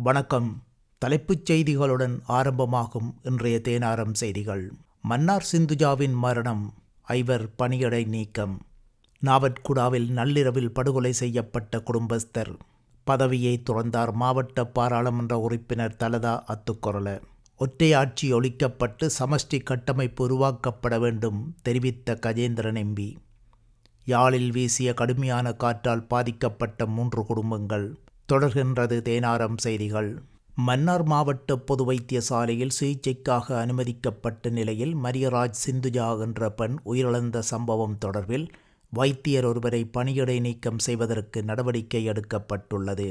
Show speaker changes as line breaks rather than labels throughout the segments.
வணக்கம். தலைப்புச் செய்திகளுடன் ஆரம்பமாகும் இன்றைய தேனாரம் செய்திகள். மன்னார் சிந்துஜாவின் மரணம், 5 பணியிடை நீக்கம். நாவட்குடாவில் நள்ளிரவில் படுகொலை செய்யப்பட்ட குடும்பஸ்தர். பதவியை துறந்தார் மாவட்ட பாராளுமன்ற உறுப்பினர் தலதா அத்துக்கொரல. ஒற்றையாட்சி ஒழிக்கப்பட்டு சமஷ்டி கட்டமைப்பு உருவாக்கப்பட வேண்டும் தெரிவித்த கஜேந்திரன் எம்பி. யாழில் வீசிய கடுமையான காற்றால் பாதிக்கப்பட்ட 3 குடும்பங்கள். தொடர்கின்றது தேனாரம் செய்திகள். மன்னார் மாவட்ட பொது வைத்தியசாலையில் சிகிச்சைக்காக அனுமதிக்கப்பட்ட நிலையில் மரியராஜ் சிந்துஜா என்ற பெண் உயிரிழந்த சம்பவம் தொடர்பில் வைத்தியர் ஒருவரை பணியிடை நீக்கம் செய்வதற்கு நடவடிக்கை எடுக்கப்பட்டுள்ளது.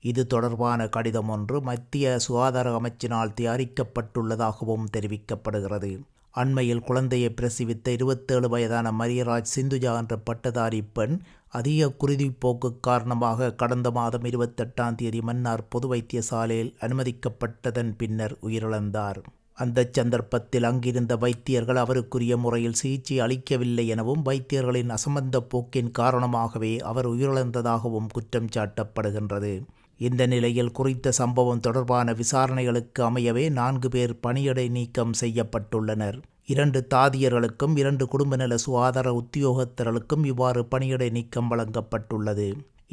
இது தொடர்பான கடிதம் ஒன்று மத்திய சுகாதார அமைச்சினால் தயாரிக்கப்பட்டுள்ளதாகவும் தெரிவிக்கப்படுகிறது. அண்மையில் குழந்தையை பிரசவித்த 27 வயதான மரியராஜ் சிந்துஜா என்ற பட்டதாரி பெண் அதிக குருதிப்போக்கு காரணமாக கடந்த மாதம் 28ஆம் தேதி மன்னார் பொது வைத்தியசாலையில் அனுமதிக்கப்பட்டதன் பின்னர் உயிரிழந்தார். அந்த சந்தர்ப்பத்தில் அங்கிருந்த வைத்தியர்கள் அவருக்குரிய முறையில் சிகிச்சை அளிக்கவில்லை எனவும் வைத்தியர்களின் அசம்பந்த போக்கின் காரணமாகவே அவர் உயிரிழந்ததாகவும் குற்றம் சாட்டப்படுகின்றது. இந்த நிலையில் குறித்த சம்பவம் தொடர்பான விசாரணைகளுக்கு அமையவே 4 பேர் பணியிடை நீக்கம் செய்யப்பட்டுள்ளனர். 2 தாதியர்களுக்கும் 2 குடும்ப நல சுகாதார உத்தியோகத்தர்களுக்கும் இவ்வாறு பணியிடை நீக்கம் வழங்கப்பட்டுள்ளது.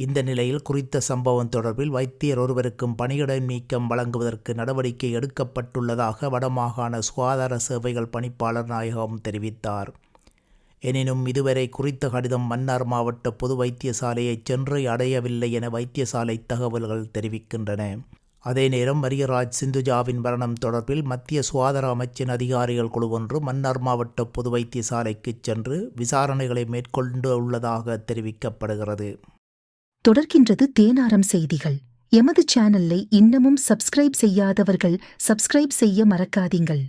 இந்த நிலையில் குறித்த சம்பவம் தொடர்பில் வைத்தியர் ஒருவருக்கும் பணியிடை நீக்கம் வழங்குவதற்கு நடவடிக்கை எடுக்கப்பட்டுள்ளதாக வடமாகாண சுகாதார சேவைகள் பணிப்பாளர் நாயகம் தெரிவித்தார். எனினும் இதுவரை குறித்த கடிதம் மன்னார் மாவட்ட பொது வைத்தியசாலையை சென்று அடையவில்லை என வைத்தியசாலை தகவல்கள் தெரிவிக்கின்றன. அதே நேரம் மரியராஜ் சிந்துஜாவின் மரணம் தொடர்பில் மத்திய சுகாதார அமைச்சின் அதிகாரிகள் குழு ஒன்று மன்னார் மாவட்ட பொது வைத்தியசாலைக்கு சென்று விசாரணைகளை மேற்கொண்டுள்ளதாக தெரிவிக்கப்படுகிறது.
தொடர்கின்றது தேனாரம் செய்திகள். எமது சேனலை இன்னமும் சப்ஸ்கிரைப் செய்யாதவர்கள் சப்ஸ்கிரைப் செய்ய மறக்காதீங்கள்.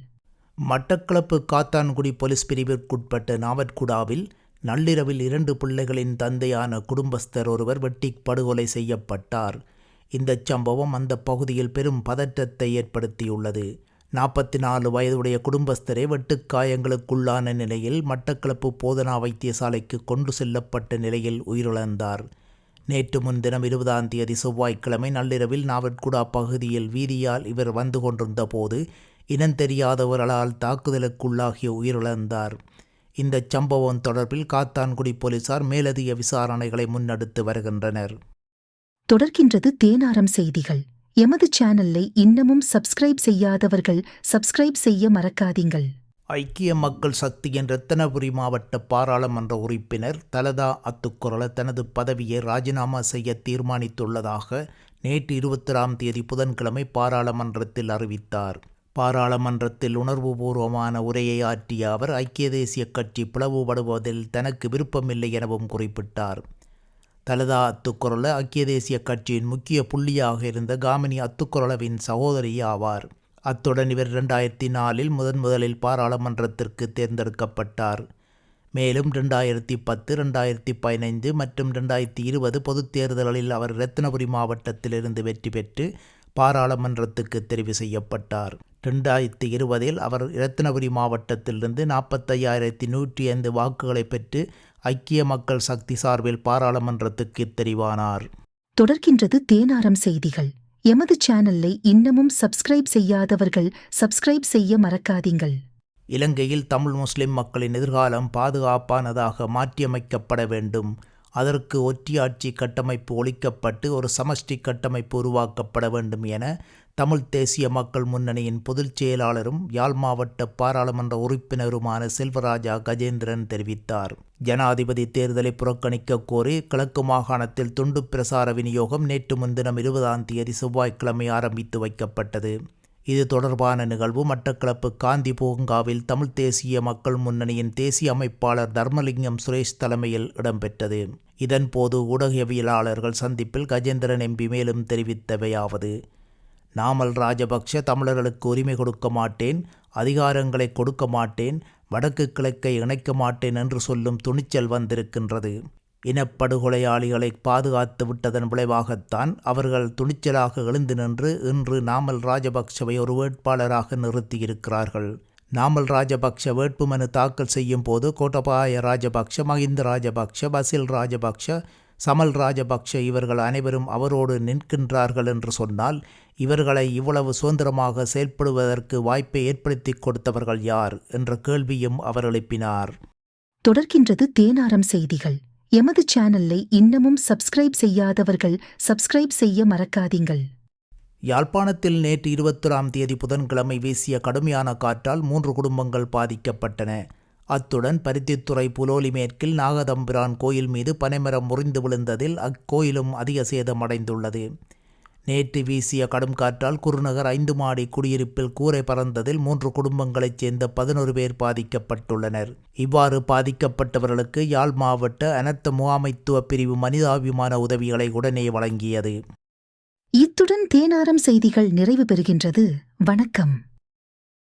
மட்டக்களப்பு காத்தான்குடி போலீஸ் பிரிவிற்குட்பட்ட நாவட்குடாவில் நள்ளிரவில் 2 பிள்ளைகளின் தந்தையான குடும்பஸ்தர் ஒருவர் வெட்டி படுகொலை செய்யப்பட்டார். இந்த சம்பவம் அந்த பகுதியில் பெரும் பதற்றத்தை ஏற்படுத்தியுள்ளது. 44 வயதுடைய குடும்பஸ்தரே வெட்டுக்காயங்களுக்குள்ளான நிலையில் மட்டக்களப்பு போதனா வைத்தியசாலைக்கு கொண்டு செல்லப்பட்ட நிலையில் உயிரிழந்தார். நேற்று முன்தினம் 20ஆம் தேதி செவ்வாய்க்கிழமை நள்ளிரவில் நாவட்குடா பகுதியில் வீதியால் இவர் வந்து கொண்டிருந்த போது இனந்தெரியாதவர்களால் தாக்குதலுக்குள்ளாகி உயிரிழந்தார். இந்த சம்பவம் தொடர்பில் காத்தான்குடி போலீசார் மேலதிக விசாரணைகளை முன்னெடுத்து வருகின்றனர்.
தொடர்கின்றது தேனாரம் செய்திகள். எமது சேனலை இன்னமும் சப்ஸ்கிரைப் செய்யாதவர்கள் சப்ஸ்கிரைப் செய்ய மறக்காதீங்கள்.
ஐக்கிய மக்கள் சக்தியின் இரத்தினபுரி மாவட்ட பாராளுமன்ற உறுப்பினர் தலதா அத்துக்கொரல தனது பதவியை ராஜினாமா செய்ய தீர்மானித்துள்ளதாக நேற்று 20ஆம் தேதி புதன்கிழமை பாராளுமன்றத்தில் அறிவித்தார். பாராளுமன்றத்தில் உணர்வுபூர்வமான உரையை ஆற்றிய அவர் ஐக்கிய தேசிய கட்சி பிளவுபடுவதில் தனக்கு விருப்பமில்லை எனவும் குறிப்பிட்டார். தலதா அத்துக்கொரல ஐக்கிய தேசிய கட்சியின் முக்கிய புள்ளியாக இருந்த காமினி அத்துக்கொரலவின் சகோதரி ஆவார். அத்துடன் இவர் 2004இல் முதலில் பாராளுமன்றத்திற்கு தேர்ந்தெடுக்கப்பட்டார். மேலும் 2010, 2015 மற்றும் 2020 பொதுத் தேர்தல்களில் அவர் இரத்தினபுரி மாவட்டத்திலிருந்து வெற்றி பெற்று பாராளுமன்றத்துக்கு தெரிவு செய்யப்பட்டார். 2020இல் அவர் இரத்தினபுரி மாவட்டத்திலிருந்து 45,105 வாக்குகளை பெற்று ஐக்கிய மக்கள் சக்தி சார்பில் பாராளுமன்றத்துக்கு தெரிவானார்.
தொடர்கின்றது தேனாரம் செய்திகள். எமது சேனலை இன்னமும் சப்ஸ்கிரைப் செய்யாதவர்கள் சப்ஸ்கிரைப் செய்ய மறக்காதீங்கள்.
இலங்கையில் தமிழ் முஸ்லிம் மக்களின் எதிர்காலம் பாதுகாப்பானதாக மாற்றியமைக்கப்பட வேண்டும். அதற்கு ஒற்றையாட்சி கட்டமைப்பு ஒழிக்கப்பட்டு ஒரு சமஷ்டி கட்டமைப்பு உருவாக்கப்பட வேண்டும் என தமிழ் தேசிய மக்கள் முன்னணியின் பொதுச் செயலாளரும் யாழ் மாவட்ட பாராளுமன்ற உறுப்பினருமான செல்வராஜா கஜேந்திரன் தெரிவித்தார். ஜனாதிபதி தேர்தலை புறக்கணிக்க கோரி கிழக்கு மாகாணத்தில் துண்டு பிரசார விநியோகம் நேற்று முன்தினம் 20ஆம் தேதி செவ்வாய்க்கிழமை ஆரம்பித்து வைக்கப்பட்டது. இது தொடர்பான நிகழ்வு மட்டக்களப்பு காந்தி பூங்காவில் தமிழ் தேசிய மக்கள் முன்னணியின் தேசிய அமைப்பாளர் தர்மலிங்கம் சுரேஷ் தலைமையில் இடம்பெற்றது. இதன்போது ஊடகவியலாளர்கள் சந்திப்பில் கஜேந்திரன் எம்பி மேலும் தெரிவித்தவையாவது: நாமல் ராஜபக்ஷ தமிழர்களுக்கு உரிமை கொடுக்க மாட்டேன், அதிகாரங்களை கொடுக்க மாட்டேன், வடக்கு கிழக்கை இணைக்க மாட்டேன் என்று சொல்லும் துணிச்சல் வந்திருக்கின்றது. இனப்படுகொலையாளிகளை பாதுகாத்து விட்டதன் விளைவாகத்தான் அவர்கள் துணிச்சலாக எழுந்து நின்று இன்று நாமல் ராஜபக்ஷவை ஒரு வேட்பாளராக நிறுத்தியிருக்கிறார்கள். நாமல் ராஜபக்ஷ வேட்புமனு தாக்கல் செய்யும் போது கோட்டபாய ராஜபக்ஷ, மஹிந்த ராஜபக்ஷ, பசில் ராஜபக்ஷ, சமல் ராஜபக்ஷ இவர்கள் அனைவரும் அவரோடு நிற்கின்றார்கள் என்று சொன்னால் இவர்களை இவ்வளவு சுதந்திரமாக செயல்படுவதற்கு வாய்ப்பை ஏற்படுத்தி கொடுத்தவர்கள் யார் என்ற கேள்வியும் அவர் எழுப்பினார்.
தொடர்கின்றது தேனாரம் செய்திகள். எமது சேனலை இன்னமும் சப்ஸ்கிரைப் செய்யாதவர்கள் சப்ஸ்கிரைப் செய்ய மறக்காதீங்கள்.
யாழ்ப்பாணத்தில் நேற்று 21ஆம் தேதி புதன்கிழமை வீசிய கடுமையான காற்றால் 3 குடும்பங்கள் பாதிக்கப்பட்டன. அத்துடன் பருத்தித்துறை புலோலி மேற்கில் நாகதம்பிரான் கோயில் மீது பனைமரம் முறிந்து விழுந்ததில் அக்கோயிலும் அதிக சேதமடைந்துள்ளது. நேற்று வீசிய கடும் காற்றால் குருநகர் 5 மாடி குடியிருப்பில் கூரை பறந்ததில் 3 குடும்பங்களைச் சேர்ந்த 11 பேர் பாதிக்கப்பட்டுள்ளனர். இவ்வாறு பாதிக்கப்பட்டவர்களுக்கு யாழ் மாவட்ட அனர்த்த முகாமைத்துவ பிரிவு மனிதாபிமான உதவிகளை உடனே வழங்கியது.
இத்துடன் தேனாரம் செய்திகள் நிறைவு பெறுகின்றது. வணக்கம்.